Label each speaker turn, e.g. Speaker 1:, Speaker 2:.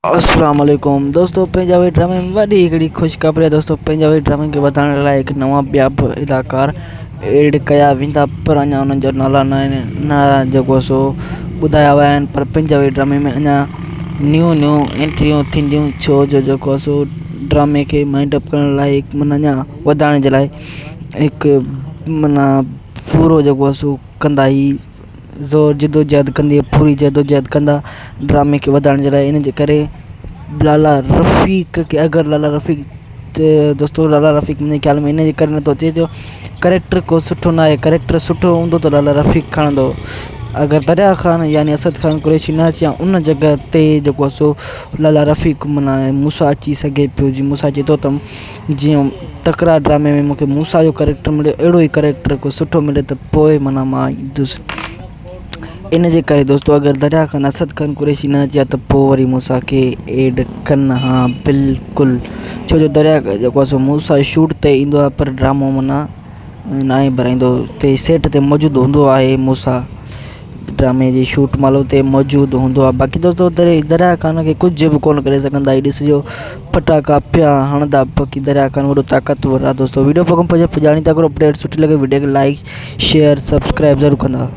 Speaker 1: अस्सलाम वालेकुम दोस्तों, पंजाबी ड्रामे में वॾी हिकिड़ी ख़ुशख़बरी आहे दोस्तों। पंजाबी ड्रामे खे वधाइण लाइ हिकु नवां ॿिया बि अदाकार एड कया वेंदा, पर अञा उन्हनि जो नाला न जेको सो ॿुधाया विया आहिनि। पर पंजाबी ड्रामे में अञा न्यू एंट्रियूं थींदियूं, छो जो जेको सो ड्रामे खे माइंड अप करण लाइ हिकु माना अञा वधाइण जे लाइ हिकु माना पूरो जेको सो कंदा ही ज़ोर जदोजहद कंदी, पूरी जदोजहद कंदा ड्रामे खे वधाइण जे लाइ। इन जे करे लाला रफ़ीक खे अगरि लाला रफ़ीक दोस्तों लाला रफ़ीक मुंहिंजे ख़्याल में इन जे करे नथो अचे जो करेक्टर को सुठो न आहे। करेक्टर सुठो हूंदो त लाला रफ़ीक खणंदो। अगरि दरिया ख़ान यानी असद खान कुरैशी न अचे उन जॻह ते जेको सो लाला रफ़ीक माना मूसा अची सघे पियो। जीअं मूसा चए थो त जीअं तकरार ड्रामे में मूंखे मूसा जो करेक्टर मिलियो, अहिड़ो ई करेक्टर को सुठो मिले त पोइ माना मां ईंदुसि। इन जे करे दोस्तों अगरि दरिया ख़ान असद खान कुरैशी न अचे त पोइ वरी मूसा खे एड कनि। हा बिल्कुलु, छो जो दरिया जेको आहे सो मूसा शूट ते ईंदो आहे, पर ड्रामो माना न आहे भराईंदो ते सेट ते मौजूदु हूंदो आहे। मूसा ड्रामे जी शूट महिल ते मौजूदु हूंदो आहे। बाक़ी दोस्तों दरिया ख़ान खे कुझु बि कोन करे सघंदा, ही ॾिसिजो पटाका पिया हणंदा। बाक़ी दरिया ख़ान वॾो ताक़तवर आहे दोस्तों। वीडियो पोइ ॼाणी था करो अपडेट सुठी लॻे वीडियो खे लाइक शेयर सब्सक्राइब ज़रूरु कंदा।